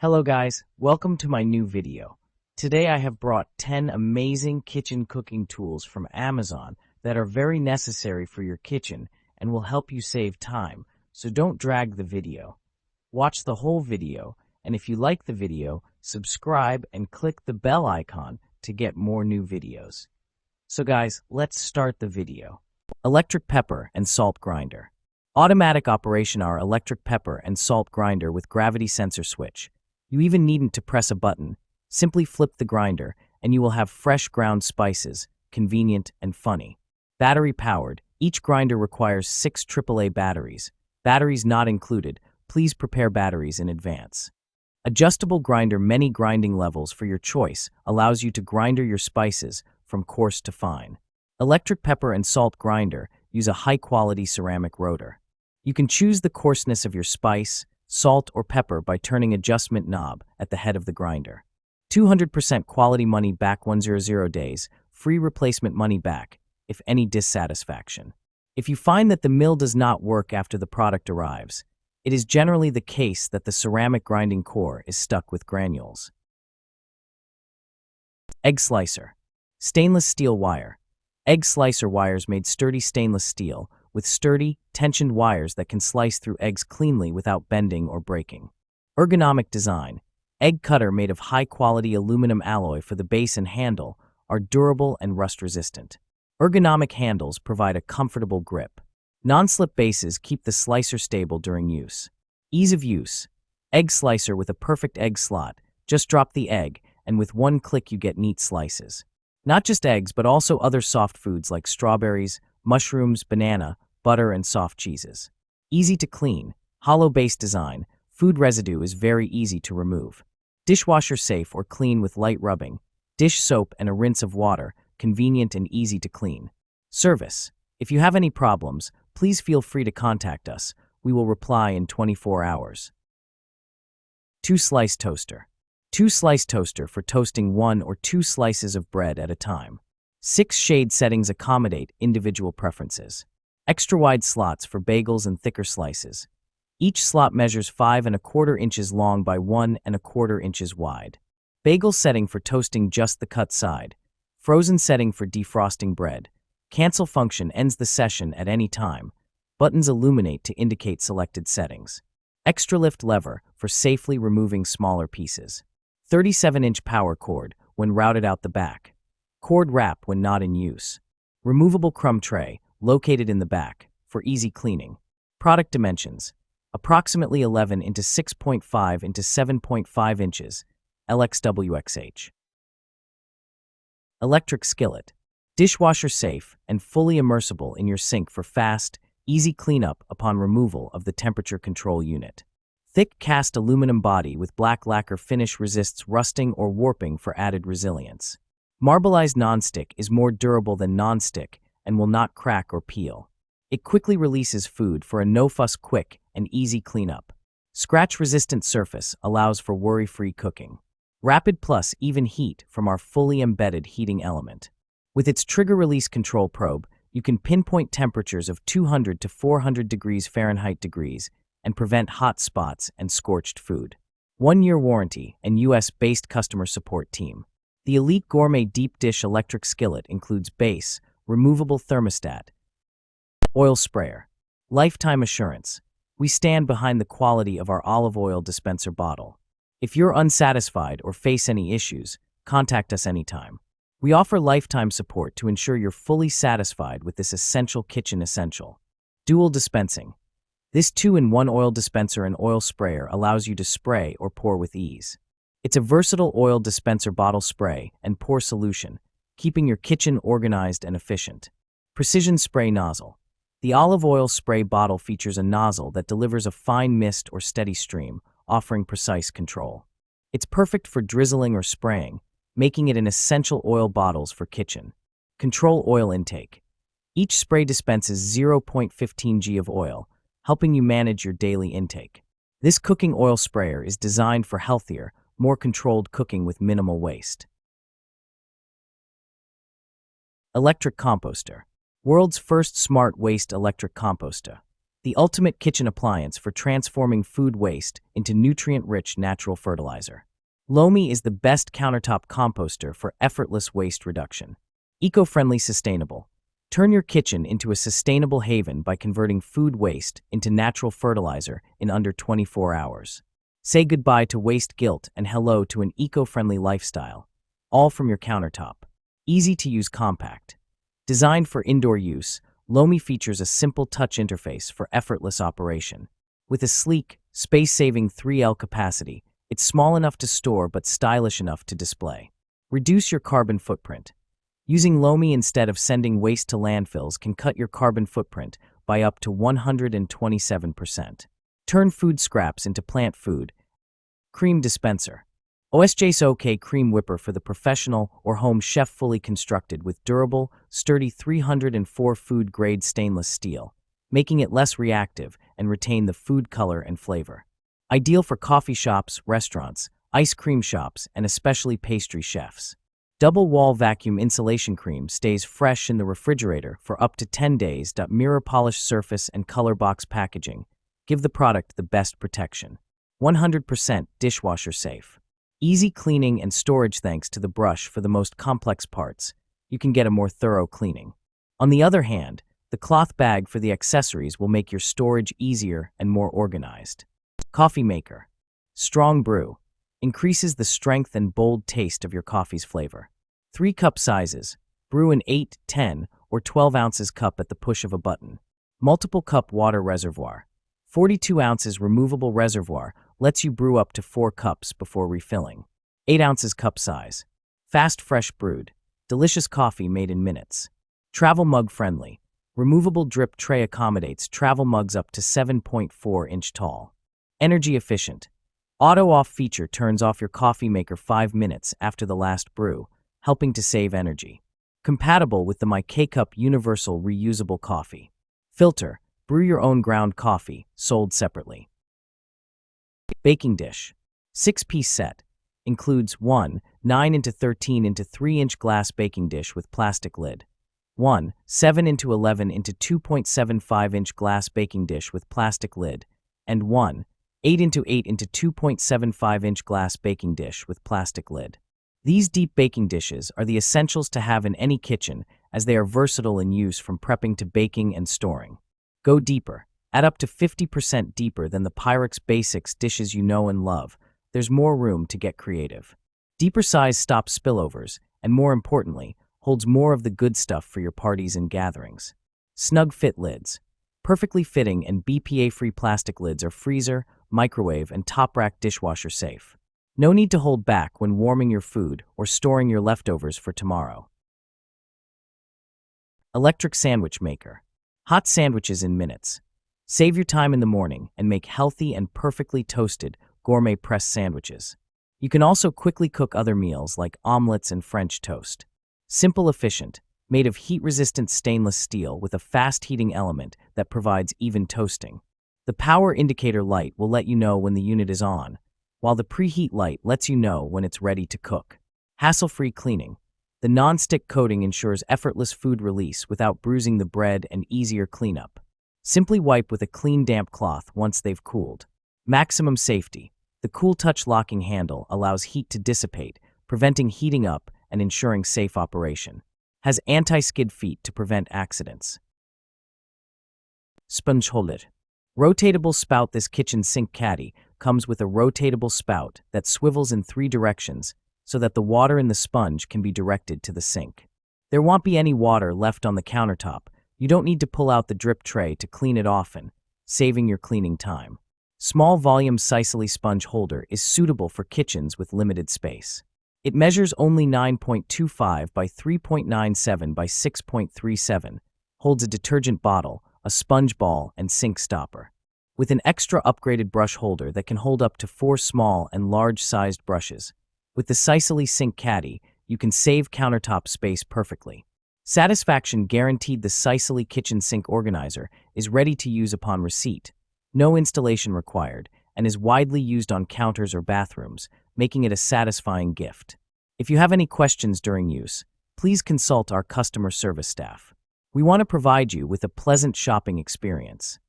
Hello guys, welcome to my new video. Today I have brought 10 amazing kitchen cooking tools from Amazon that are very necessary for your kitchen and will help you save time, so don't drag the video. Watch the whole video, and if you like the video, subscribe and click the bell icon to get more new videos. So guys, let's start the video. Electric pepper and salt grinder. Automatic operation. Our electric pepper and salt grinder with gravity sensor switch. You even needn't to press a button. Simply flip the grinder and you will have fresh ground spices, convenient and funny. Battery powered. Each grinder requires 6 AAA batteries. Batteries not included. Please prepare batteries in advance. Adjustable grinder. Many grinding levels for your choice. Allows you to grind your spices from coarse to fine. Electric pepper and salt grinder. Use a high-quality ceramic rotor. You can choose the coarseness of your spice, salt, or pepper by turning adjustment knob at the head of the grinder. 200% quality money back 100 days, free replacement money back, if any dissatisfaction. If you find that the mill does not work after the product arrives, it is generally the case that the ceramic grinding core is stuck with granules. Egg slicer. Stainless steel wire. Egg slicer wires made sturdy stainless steel with sturdy, tensioned wires that can slice through eggs cleanly without bending or breaking. Ergonomic design. Egg cutter made of high-quality aluminum alloy for the base and handle are durable and rust-resistant. Ergonomic handles provide a comfortable grip. Non-slip bases keep the slicer stable during use. Ease of use. Egg slicer with a perfect egg slot. Just drop the egg, and with one click you get neat slices. Not just eggs, but also other soft foods like strawberries, mushrooms, banana, butter, and soft cheeses. Easy to clean. Hollow base design. Food residue is very easy to remove. Dishwasher safe or clean with light rubbing. Dish soap and a rinse of water. Convenient and easy to clean. Service. If you have any problems, please feel free to contact us. We will reply in 24 hours. 2-slice toaster. 2-slice toaster for toasting 1 or 2 slices of bread at a time. 6 shade settings accommodate individual preferences. Extra wide slots for bagels and thicker slices. Each slot measures 5¼ inches long by 1¼ inches wide. Bagel setting for toasting just the cut side. Frozen setting for defrosting bread. Cancel function ends the session at any time. Buttons illuminate to indicate selected settings. Extra lift lever for safely removing smaller pieces. 37-inch power cord when routed out the back. Cord wrap when not in use. Removable crumb tray located in the back for easy cleaning. Product dimensions: approximately 11 into 6.5 into 7.5 inches, LXWXH. Electric skillet. Dishwasher safe and fully immersible in your sink for fast, easy cleanup upon removal of the temperature control unit. Thick cast aluminum body with black lacquer finish resists rusting or warping for added resilience. Marbleized nonstick is more durable than nonstick and will not crack or peel. It quickly releases food for a no-fuss quick and easy cleanup. Scratch-resistant surface allows for worry-free cooking. Rapid plus even heat from our fully embedded heating element. With its trigger release control probe, you can pinpoint temperatures of 200 to 400 degrees Fahrenheit and prevent hot spots and scorched food. 1-year warranty and US-based customer support team. The Elite Gourmet Deep Dish Electric Skillet includes base, removable thermostat, oil sprayer, lifetime assurance. We stand behind the quality of our olive oil dispenser bottle. If you're unsatisfied or face any issues, contact us anytime. We offer lifetime support to ensure you're fully satisfied with this essential kitchen essential. Dual dispensing. This 2-in-1 oil dispenser and oil sprayer allows you to spray or pour with ease. It's a versatile oil dispenser bottle spray and pour solution, keeping your kitchen organized and efficient. Precision spray nozzle. The olive oil spray bottle features a nozzle that delivers a fine mist or steady stream, offering precise control. It's perfect for drizzling or spraying, making it an essential oil bottles for kitchen. Control oil intake. Each spray dispenses 0.15 g of oil, helping you manage your daily intake. This cooking oil sprayer is designed for healthier, more controlled cooking with minimal waste. Electric composter. World's first smart waste electric composter. the ultimate kitchen appliance for transforming food waste into nutrient-rich natural fertilizer. Lomi is the best countertop composter for effortless waste reduction. Eco-friendly, sustainable. Turn your kitchen into a sustainable haven by converting food waste into natural fertilizer in under 24 hours. Say goodbye to waste guilt and hello to an eco-friendly lifestyle, all from your countertop. Easy to use, compact. Designed for indoor use, Lomi features a simple touch interface for effortless operation. With a sleek, space-saving 3L capacity, it's small enough to store but stylish enough to display. Reduce your carbon footprint. Using Lomi instead of sending waste to landfills can cut your carbon footprint by up to 127%. Turn food scraps into plant food. Cream dispenser. OSJ's cream whipper for the professional or home chef, fully constructed with durable, sturdy 304 food-grade stainless steel, making it less reactive and retain the food color and flavor. Ideal for coffee shops, restaurants, ice cream shops, and especially pastry chefs. Double wall vacuum insulation cream stays fresh in the refrigerator for up to 10 days. Mirror polished surface and color box packaging give the product the best protection. 100% dishwasher safe. Easy cleaning and storage. Thanks to the brush for the most complex parts, you can get a more thorough cleaning. On the other hand, the cloth bag for the accessories will make your storage easier and more organized. Coffee maker. Strong brew. Increases the strength and bold taste of your coffee's flavor. 3 cup sizes. Brew in 8, 10, or 12 ounces cup at the push of a button. Multiple cup water reservoir. 42 ounces removable reservoir lets you brew up to 4 cups before refilling. 8 ounces cup size. Fast, fresh brewed. Delicious coffee made in minutes. Travel mug friendly. Removable drip tray accommodates travel mugs up to 7.4 inch tall. Energy efficient. Auto off feature turns off your coffee maker 5 minutes after the last brew, helping to save energy. Compatible with the My K-Cup universal reusable coffee. Filter. Brew your own ground coffee, sold separately. Baking dish. 6-piece set. Includes 1 9x13 x 3-inch glass baking dish with plastic lid. 1 7x11 x 2.75-inch glass baking dish with plastic lid. And 1 8x8 x 2.75-inch glass baking dish with plastic lid. These deep baking dishes are the essentials to have in any kitchen, as they are versatile in use from prepping to baking and storing. Go deeper. Add up to 50% deeper than the Pyrex Basics dishes you know and love. There's more room to get creative. Deeper size stops spillovers, and more importantly, holds more of the good stuff for your parties and gatherings. Snug fit lids. Perfectly fitting and BPA-free plastic lids are freezer, microwave, and top rack dishwasher safe. No need to hold back when warming your food or storing your leftovers for tomorrow. Electric sandwich maker. Hot sandwiches in minutes. Save your time in the morning and make healthy and perfectly toasted gourmet pressed sandwiches. You can also quickly cook other meals like omelets and French toast. Simple, efficient, made of heat-resistant stainless steel with a fast heating element that provides even toasting. The power indicator light will let you know when the unit is on, while the preheat light lets you know when it's ready to cook. Hassle-free cleaning. The non-stick coating ensures effortless food release without bruising the bread and easier cleanup. Simply wipe with a clean, damp cloth once they've cooled. Maximum safety. The Cool Touch locking handle allows heat to dissipate, preventing heating up and ensuring safe operation. Has anti-skid feet to prevent accidents. Sponge holder. Rotatable spout. This kitchen sink caddy comes with a rotatable spout that swivels in 3 directions so that the water in the sponge can be directed to the sink. There won't be any water left on the countertop. You don't need to pull out the drip tray to clean it often, saving your cleaning time. Small volume Sicily sponge holder is suitable for kitchens with limited space. It measures only 9.25 by 3.97 by 6.37, holds a detergent bottle, a sponge ball, and sink stopper. With an extra upgraded brush holder that can hold up to 4 small and large-sized brushes. With the Sicily sink caddy, you can save countertop space perfectly. Satisfaction guaranteed. The Sicily kitchen sink organizer is ready to use upon receipt. No installation required, and is widely used on counters or bathrooms, making it a satisfying gift. If you have any questions during use, please consult our customer service staff. We want to provide you with a pleasant shopping experience.